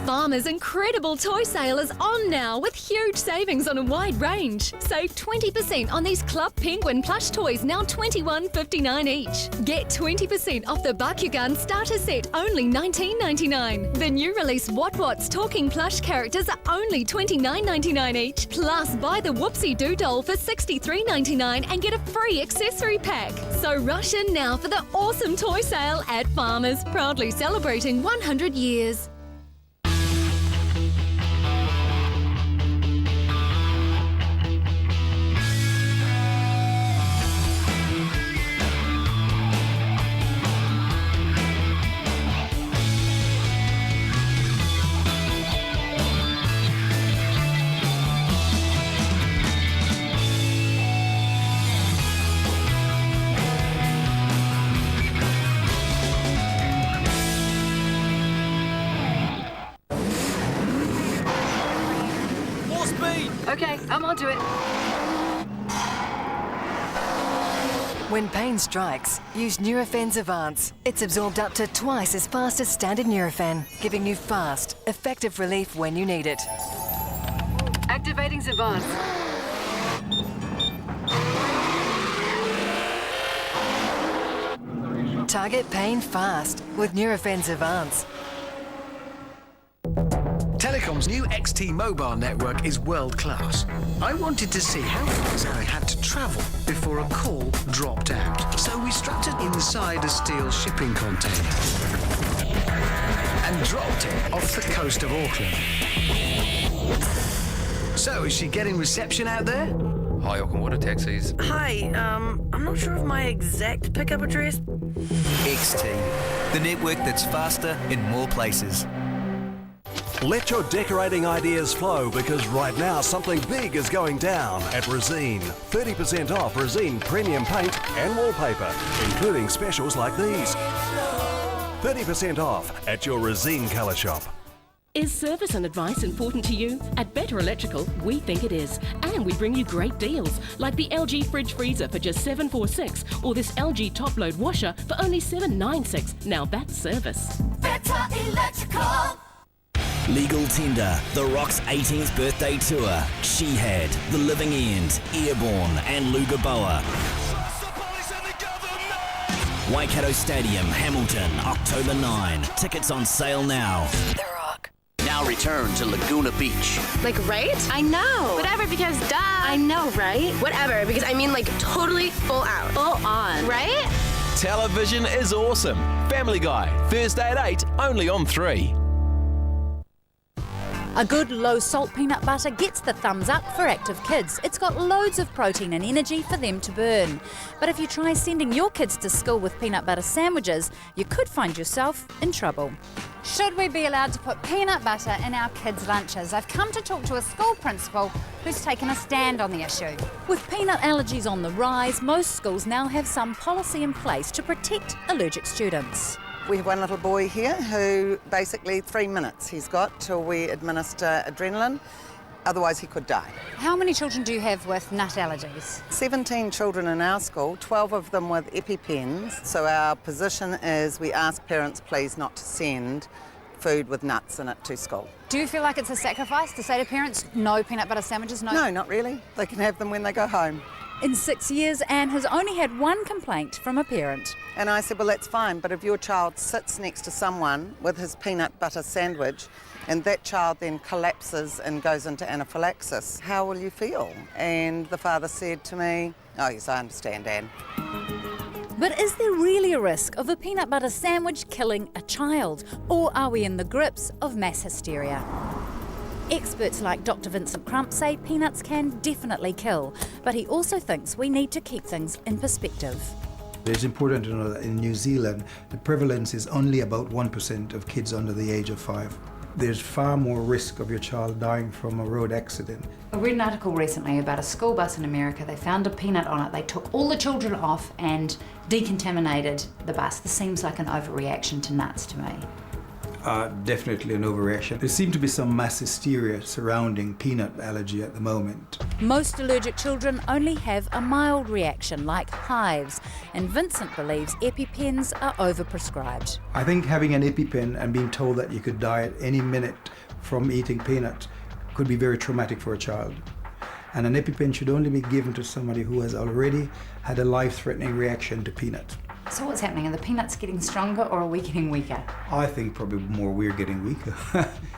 Farmer's incredible toy sale is on now with huge savings on a wide range. Save 20% on these Club Penguin plush toys, now $21.59 each. Get 20% off the Bakugan starter set, only $19.99. The new release What talking plush characters are only $29.99 each. Plus, buy the Whoopsie Doo doll for $63.99 and get a free accessory pack. So rush in now for the awesome toy sale at Farmer's, proudly celebrating 100 years. Okay, I'm onto it. When pain strikes, use Nurofen's Advance. It's absorbed up to twice as fast as standard Nurofen, giving you fast, effective relief when you need it. Activating Advance. Target pain fast with Nurofen's Advance. Telecom's new XT mobile network is world-class. I wanted to see how far Zoe had to travel before a call dropped out. So we strapped it inside a steel shipping container and dropped it off the coast of Auckland. So, is she getting reception out there? Hi, Auckland Water Taxis. Hi, I'm not sure of my exact pickup address. XT, the network that's faster in more places. Let your decorating ideas flow, because right now something big is going down at Resine. 30% off Resine premium paint and wallpaper, including specials like these. 30% off at your Resine colour shop. Is service and advice important to you? At Better Electrical, we think it is. And we bring you great deals, like the LG fridge freezer for just $746, or this LG top load washer for only $796. Now that's service. Better Electrical. Legal Tender, The Rock's 18th birthday tour. She Had, The Living End, Airborne and Lugaboa. Waikato Stadium, Hamilton, October 9. Tickets on sale now. The Rock. Now return to Laguna Beach. Like, right? I know. Whatever, because duh. I know, right? Whatever, because I mean like totally full out. Full on. Right? Television is awesome. Family Guy, Thursday at 8, only on 3. A good low-salt peanut butter gets the thumbs up for active kids. It's got loads of protein and energy for them to burn. But if you try sending your kids to school with peanut butter sandwiches, you could find yourself in trouble. Should we be allowed to put peanut butter in our kids' lunches? I've come to talk to a school principal who's taken a stand on the issue. With peanut allergies on the rise, most schools now have some policy in place to protect allergic students. We have one little boy here who basically 3 minutes he's got till we administer adrenaline, otherwise he could die. How many children do you have with nut allergies? 17 children in our school, 12 of them with EpiPens. So our position is we ask parents please not to send food with nuts in it to school. Do you feel like it's a sacrifice to say to parents, no peanut butter sandwiches, no? No, not really. They can have them when they go home. In 6 years, Anne has only had one complaint from a parent. And I said, well, that's fine, but if your child sits next to someone with his peanut butter sandwich and that child then collapses and goes into anaphylaxis, how will you feel? And the father said to me, oh, yes, I understand, Anne. But is there really a risk of a peanut butter sandwich killing a child? Or are we in the grips of mass hysteria? Experts like Dr. Vincent Crump say peanuts can definitely kill, but he also thinks we need to keep things in perspective. It's important to know that in New Zealand, the prevalence is only about 1% of kids under the age of 5. There's far more risk of your child dying from a road accident. I read an article recently about a school bus in America. They found a peanut on it. They took all the children off and decontaminated the bus. This seems like an overreaction to nuts to me. Definitely an overreaction. There seems to be some mass hysteria surrounding peanut allergy at the moment. Most allergic children only have a mild reaction, like hives, and Vincent believes EpiPens are overprescribed. I think having an EpiPen and being told that you could die at any minute from eating peanuts could be very traumatic for a child. And an EpiPen should only be given to somebody who has already had a life-threatening reaction to peanuts. So what's happening? Are the peanuts getting stronger or are we getting weaker? I think probably more we're getting weaker.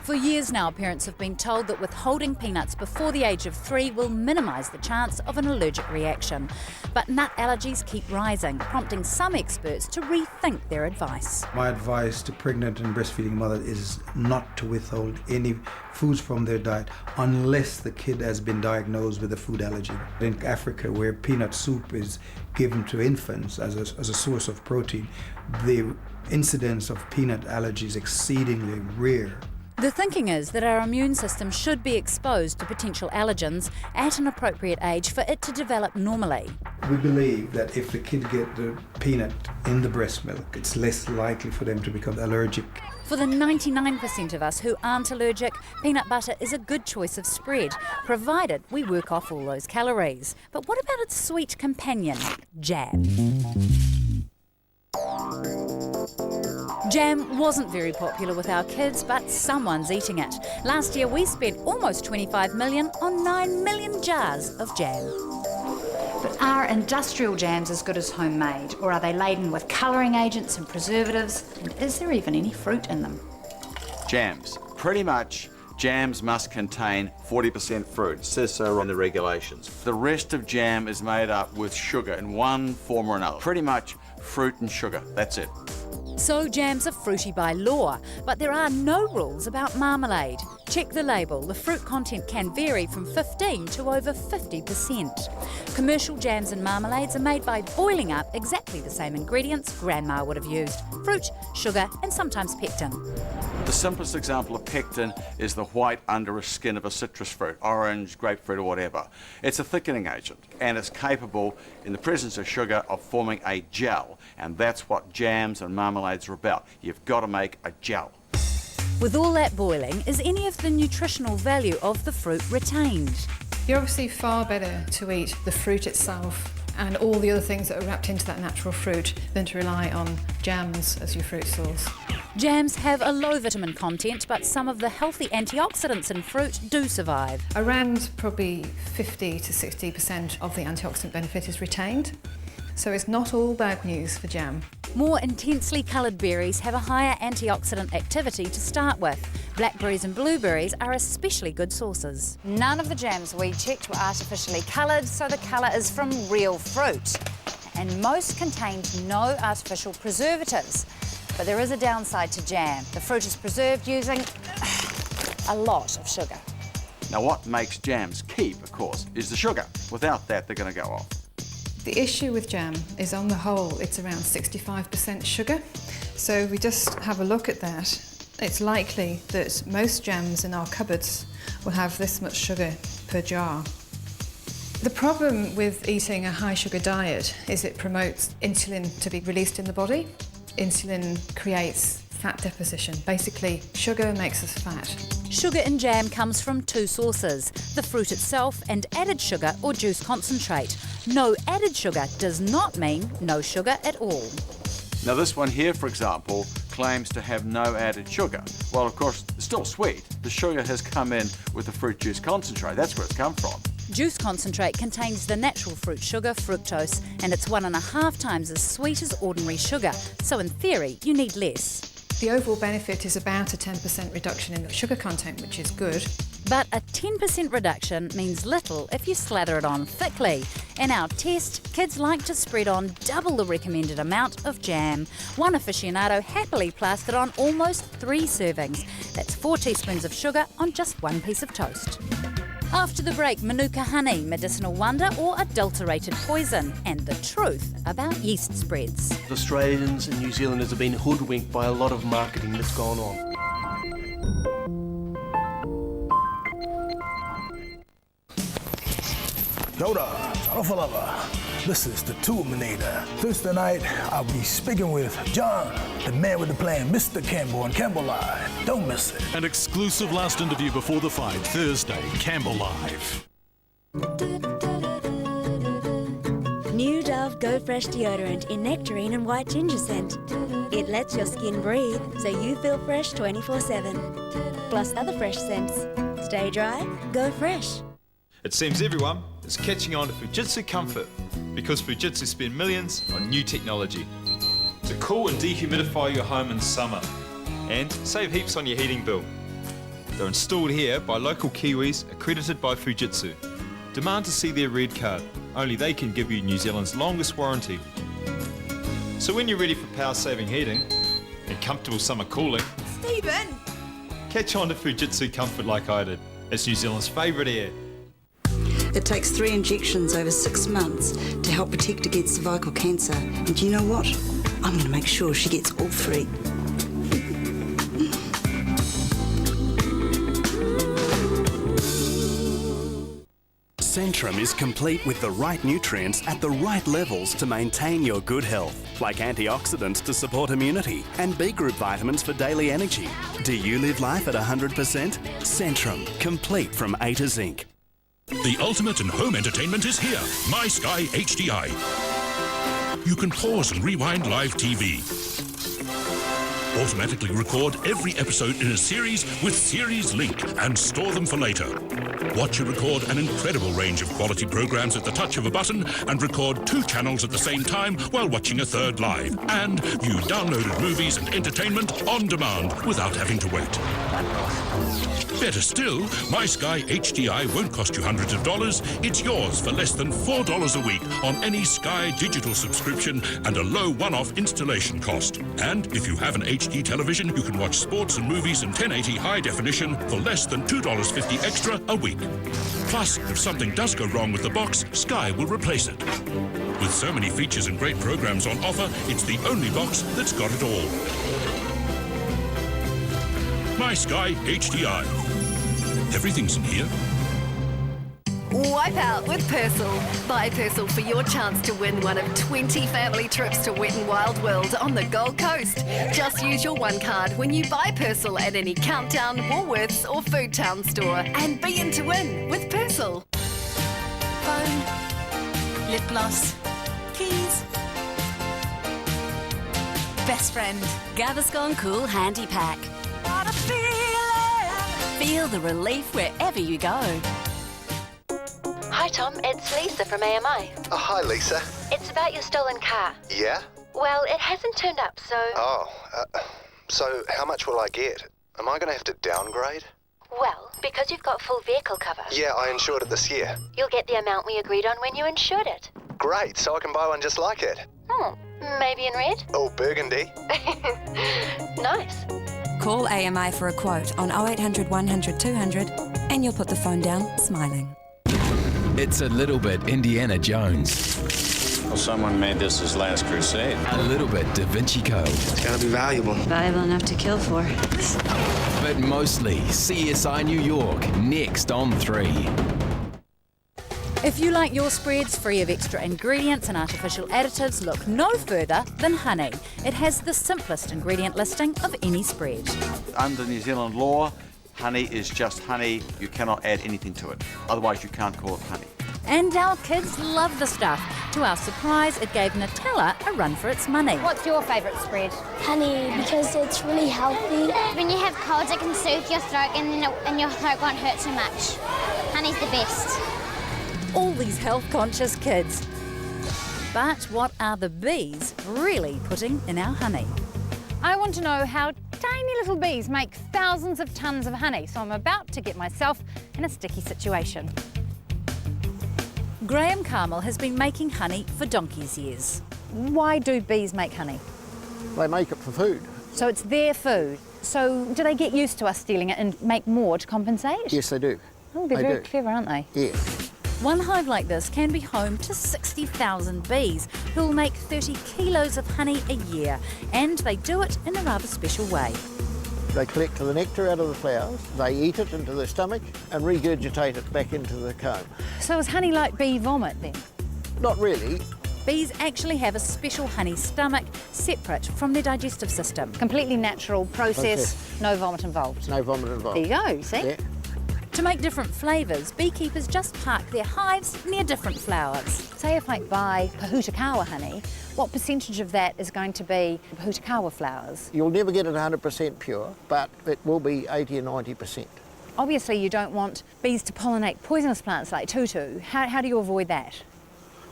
For years now, parents have been told that withholding peanuts before the age of 3 will minimise the chance of an allergic reaction. But nut allergies keep rising, prompting some experts to rethink their advice. My advice to pregnant and breastfeeding mothers is not to withhold any foods from their diet unless the kid has been diagnosed with a food allergy. In Africa, where peanut soup is given to infants as a source of protein, the incidence of peanut allergy is exceedingly rare. The thinking is that our immune system should be exposed to potential allergens at an appropriate age for it to develop normally. We believe that if the kid get the peanut in the breast milk, it's less likely for them to become allergic. For the 99% of us who aren't allergic, peanut butter is a good choice of spread, provided we work off all those calories. But what about its sweet companion, jam? Jam wasn't very popular with our kids, but someone's eating it. Last year we spent almost $25 million on 9 million jars of jam. But are industrial jams as good as homemade, or are they laden with colouring agents and preservatives? And is there even any fruit in them? Jams. Pretty much, jams must contain 40% fruit. It says so in the regulations. The rest of jam is made up with sugar in one form or another. Pretty much fruit and sugar. That's it. So jams are fruity by law, but there are no rules about marmalade. Check the label. The fruit content can vary from 15 to over 50%. Commercial jams and marmalades are made by boiling up exactly the same ingredients Grandma would have used: fruit, sugar, and sometimes pectin. The simplest example of pectin is the white under a skin of a citrus fruit, orange, grapefruit or whatever. It's a thickening agent and it's capable, in the presence of sugar, of forming a gel, and that's what jams and marmalades are about. You've got to make a gel. With all that boiling, is any of the nutritional value of the fruit retained? You're obviously far better to eat the fruit itself and all the other things that are wrapped into that natural fruit than to rely on jams as your fruit source. Jams have a low vitamin content, but some of the healthy antioxidants in fruit do survive. Around probably 50 to 60% of the antioxidant benefit is retained, so it's not all bad news for jam. More intensely coloured berries have a higher antioxidant activity to start with. Blackberries and blueberries are especially good sources. None of the jams we checked were artificially coloured, so the colour is from real fruit. And most contained no artificial preservatives. But there is a downside to jam. The fruit is preserved using a lot of sugar. Now what makes jams keep, of course, is the sugar. Without that, they're going to go off. The issue with jam is, on the whole, it's around 65% sugar. So if we just have a look at that, it's likely that most jams in our cupboards will have this much sugar per jar. The problem with eating a high sugar diet is it promotes insulin to be released in the body. Insulin creates fat deposition. Basically, sugar makes us fat. Sugar in jam comes from two sources: the fruit itself and added sugar or juice concentrate. No added sugar does not mean no sugar at all. Now this one here, for example, claims to have no added sugar. Well, of course, it's still sweet. The sugar has come in with the fruit juice concentrate. That's where it's come from. Juice concentrate contains the natural fruit sugar, fructose, and it's 1.5 times as sweet as ordinary sugar. So in theory, you need less. The overall benefit is about a 10% reduction in the sugar content, which is good. But a 10% reduction means little if you slather it on thickly. In our test, kids like to spread on double the recommended amount of jam. One aficionado happily plastered on almost 3 servings. That's 4 teaspoons of sugar on just 1 piece of toast. After the break, Manuka honey, medicinal wonder or adulterated poison, and the truth about yeast spreads. Australians and New Zealanders have been hoodwinked by a lot of marketing that's gone on. Kia ora, Tarofalava. This is the Toolminator. Thursday night, I'll be speaking with John, the man with the plan, Mr. Campbell on Campbell Live. Don't miss it. An exclusive last interview before the fight, Thursday, Campbell Live. New Dove Go Fresh deodorant in nectarine and white ginger scent. It lets your skin breathe so you feel fresh 24/7. Plus other fresh scents. Stay dry, go fresh. It seems everyone is catching on to Fujitsu Comfort because Fujitsu spend millions on new technology to cool and dehumidify your home in summer and save heaps on your heating bill. They're installed here by local Kiwis accredited by Fujitsu. Demand to see their red card. Only they can give you New Zealand's longest warranty. So when you're ready for power-saving heating and comfortable summer cooling, Stephen! Catch on to Fujitsu Comfort like I did. It's New Zealand's favourite air. It takes 3 injections over 6 months to help protect against cervical cancer. And you know what? I'm going to make sure she gets all 3. Centrum is complete with the right nutrients at the right levels to maintain your good health, like antioxidants to support immunity and B group vitamins for daily energy. Do you live life at 100%? Centrum, complete from A to Zinc. The ultimate in home entertainment is here, My Sky HDI. You can pause and rewind live TV. Automatically record every episode in a series with Series Link and store them for later. Watch and record an incredible range of quality programs at the touch of a button and record 2 channels at the same time while watching a third live. And view downloaded movies and entertainment on demand without having to wait. Better still, My Sky HDI won't cost you hundreds of dollars. It's yours for less than $4 a week on any Sky digital subscription and a low one-off installation cost. And if you have an HD television, you can watch sports and movies in 1080 high definition for less than $2.50 extra a week. Plus, if something does go wrong with the box, Sky will replace it. With so many features and great programs on offer, it's the only box that's got it all. My Sky HDI. Everything's in here. Wipe out with Purcell. Buy Purcell for your chance to win one of 20 family trips to Wet n Wild World on the Gold Coast. Just use your one card when you buy Purcell at any Countdown, Woolworths or Food Town store and be in to win with Purcell. Phone, lip gloss, keys. Best friend. Gaviscon Cool Handy Pack. What a feeling. Feel the relief wherever you go. Hi Tom, it's Lisa from AMI. Oh, hi Lisa. It's about your stolen car. Yeah? Well, it hasn't turned up, so... Oh, so how much will I get? Am I going to have to downgrade? Well, because you've got full vehicle cover. Yeah, I insured it this year. You'll get the amount we agreed on when you insured it. Great, so I can buy one just like it. Maybe in red? Oh, burgundy. Nice. Call AMI for a quote on 0800 100 200 and you'll put the phone down smiling. It's a little bit Indiana Jones. Well, someone made this his last crusade. A little bit Da Vinci Code. It's gotta be valuable. Valuable enough to kill for. But mostly CSI New York, next on 3. If you like your spreads free of extra ingredients and artificial additives, look no further than honey. It has the simplest ingredient listing of any spread. Under New Zealand law, honey is just honey. You cannot add anything to it. Otherwise, you can't call it honey. And our kids love the stuff. To our surprise, it gave Nutella a run for its money. What's your favourite spread? Honey, because it's really healthy. When you have colds, it can soothe your throat and your throat won't hurt too much. Honey's the best. All these health-conscious kids. But what are the bees really putting in our honey? I want to know how tiny little bees make thousands of tons of honey, so I'm about to get myself in a sticky situation. Graham Carmel has been making honey for donkey's years. Why do bees make honey? They make it for food. So it's their food. So do they get used to us stealing it and make more to compensate? Yes, they do. Oh, they're very clever, aren't they? Yes. One hive like this can be home to 60,000 bees who'll make 30 kilos of honey a year, and they do it in a rather special way. They collect the nectar out of the flowers, they eat it into their stomach and regurgitate it back into the comb. So is honey like bee vomit then? Not really. Bees actually have a special honey stomach separate from their digestive system. Completely natural process, no vomit involved. No vomit involved. There you go, see? Yeah. To make different flavours, beekeepers just park their hives near different flowers. Say if I buy Pahutakawa honey, what percentage of that is going to be Pahutakawa flowers? You'll never get it 100% pure, but it will be 80 or 90%. Obviously you don't want bees to pollinate poisonous plants like tutu. How do you avoid that?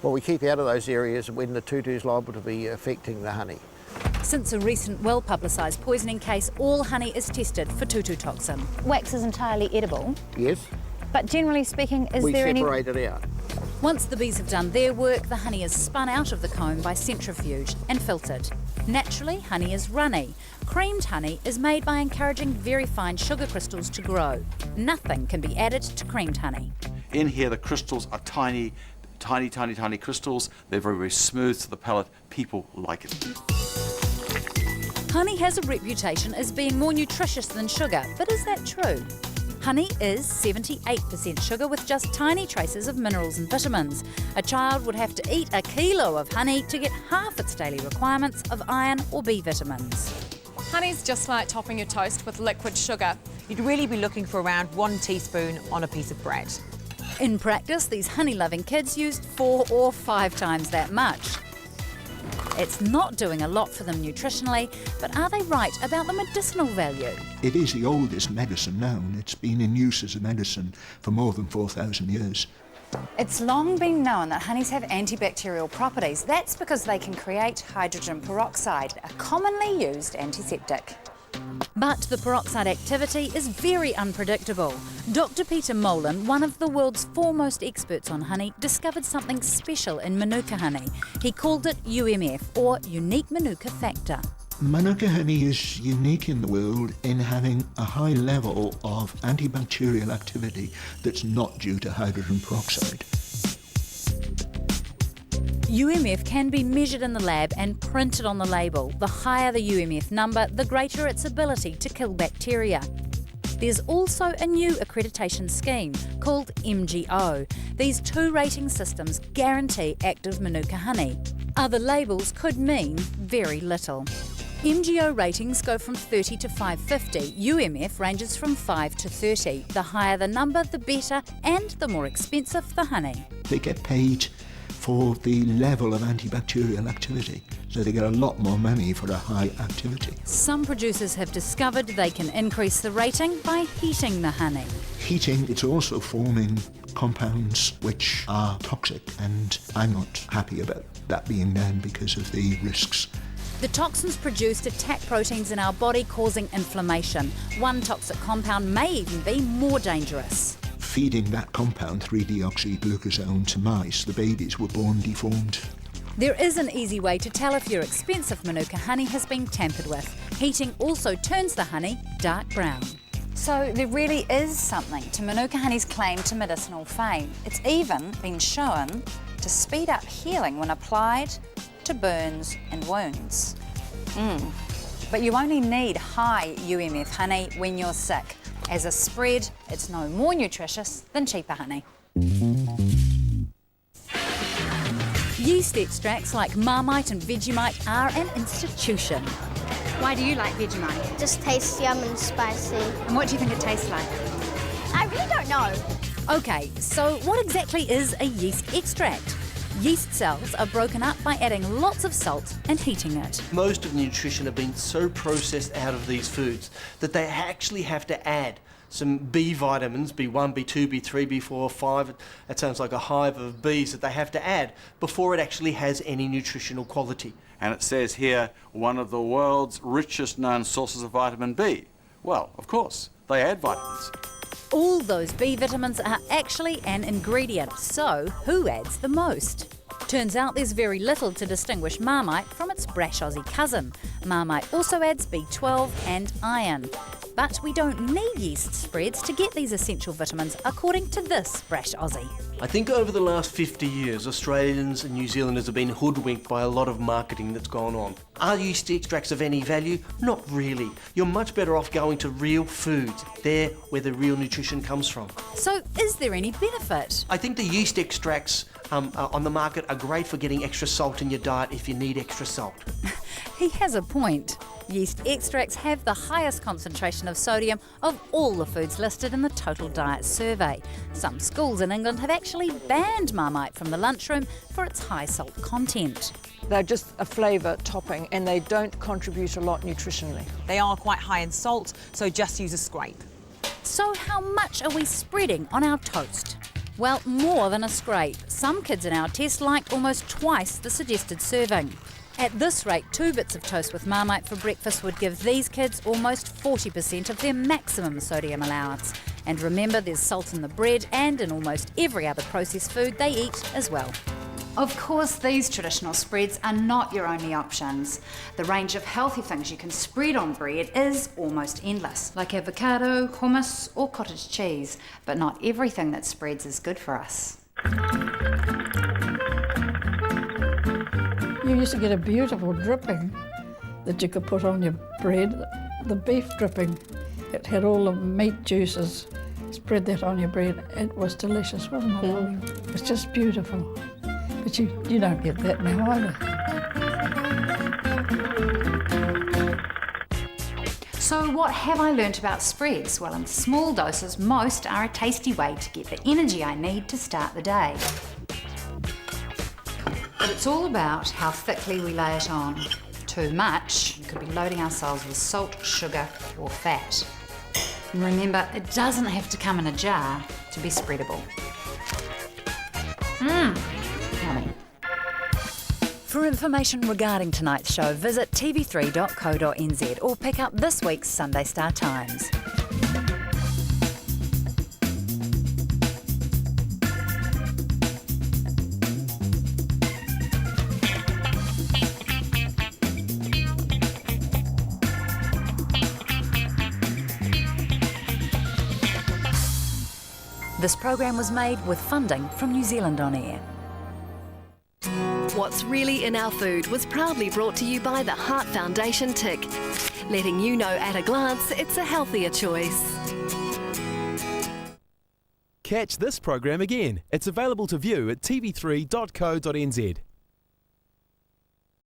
Well, we keep out of those areas when the tutu is liable to be affecting the honey. Since a recent well-publicised poisoning case, all honey is tested for tutu toxin. Wax is entirely edible. Yes. But generally speaking, is there any... We separate it out. Once the bees have done their work, the honey is spun out of the comb by centrifuge and filtered. Naturally, honey is runny. Creamed honey is made by encouraging very fine sugar crystals to grow. Nothing can be added to creamed honey. In here, the crystals are tiny crystals. They're very, very smooth to the palate. People like it. Honey has a reputation as being more nutritious than sugar, but is that true? Honey is 78% sugar with just tiny traces of minerals and vitamins. A child would have to eat a kilo of honey to get half its daily requirements of iron or B vitamins. Honey's just like topping your toast with liquid sugar. You'd really be looking for around 1 teaspoon on a piece of bread. In practice, these honey-loving kids used 4 or 5 times that much. It's not doing a lot for them nutritionally, but are they right about the medicinal value? It is the oldest medicine known. It's been in use as a medicine for more than 4,000 years. It's long been known that honeys have antibacterial properties. That's because they can create hydrogen peroxide, a commonly used antiseptic. But the peroxide activity is very unpredictable. Dr. Peter Molan, one of the world's foremost experts on honey, discovered something special in Manuka honey. He called it UMF, or unique Manuka factor. Manuka honey is unique in the world in having a high level of antibacterial activity that's not due to hydrogen peroxide. UMF can be measured in the lab and printed on the label. The higher the UMF number, the greater its ability to kill bacteria. There's also a new accreditation scheme called MGO. These two rating systems guarantee active Manuka honey. Other labels could mean very little. MGO ratings go from 30 to 550. UMF ranges from 5 to 30. The higher the number, the better, and the more expensive the honey. They get paid for the level of antibacterial activity, so they get a lot more money for a high activity. Some producers have discovered they can increase the rating by heating the honey. Heating, it's also forming compounds which are toxic, and I'm not happy about that being done because of the risks. The toxins produced attack proteins in our body, causing inflammation. One toxic compound may even be more dangerous. Feeding that compound, 3-deoxyglucosone, to mice, the babies were born deformed. There is an easy way to tell if your expensive Manuka honey has been tampered with. Heating also turns the honey dark brown. So there really is something to Manuka honey's claim to medicinal fame. It's even been shown to speed up healing when applied to burns and wounds. But you only need high UMF honey when you're sick. As a spread, it's no more nutritious than cheaper honey. Yeast extracts like Marmite and Vegemite are an institution. Why do you like Vegemite? Just tastes yum and spicy. And what do you think it tastes like? I really don't know. Okay, so what exactly is a yeast extract? Yeast cells are broken up by adding lots of salt and heating it. Most of the nutrition have been so processed out of these foods that they actually have to add some B vitamins, B1, B2, B3, B4, 5, that sounds like a hive of bees that they have to add before it actually has any nutritional quality. And it says here, one of the world's richest known sources of vitamin B. Well, of course, they add vitamins. All those B vitamins are actually an ingredient, so who adds the most? Turns out there's very little to distinguish Marmite from its brash Aussie cousin. Marmite also adds B12 and iron. But we don't need yeast spreads to get these essential vitamins, according to this brash Aussie. I think over the last 50 years, Australians and New Zealanders have been hoodwinked by a lot of marketing that's gone on. Are yeast extracts of any value? Not really. You're much better off going to real foods. They're where the real nutrition comes from. So is there any benefit? I think the yeast extracts on the market are great for getting extra salt in your diet if you need extra salt. He has a point. Yeast extracts have the highest concentration of sodium of all the foods listed in the Total Diet Survey. Some schools in England have actually banned Marmite from the lunchroom for its high salt content. They're just a flavour topping and they don't contribute a lot nutritionally. They are quite high in salt, so just use a scrape. So how much are we spreading on our toast? Well, more than a scrape. Some kids in our test like almost twice the suggested serving. At this rate, 2 bits of toast with Marmite for breakfast would give these kids almost 40% of their maximum sodium allowance. And remember, there's salt in the bread and in almost every other processed food they eat as well. Of course, these traditional spreads are not your only options. The range of healthy things you can spread on bread is almost endless, like avocado, hummus or cottage cheese. But not everything that spreads is good for us. You used to get a beautiful dripping that you could put on your bread, the beef dripping. It had all the meat juices. Spread that on your bread. It was delicious, wasn't it? It was just beautiful. But you don't get that now either. So what have I learnt about spreads? Well, in small doses, most are a tasty way to get the energy I need to start the day. But it's all about how thickly we lay it on. Too much, we could be loading ourselves with salt, sugar or fat. And remember, it doesn't have to come in a jar to be spreadable. Yummy. For information regarding tonight's show, visit tv3.co.nz or pick up this week's Sunday Star Times. This program was made with funding from New Zealand On Air. What's really in our food was proudly brought to you by the Heart Foundation Tick, letting you know at a glance it's a healthier choice. Catch this program again. It's available to view at tv3.co.nz.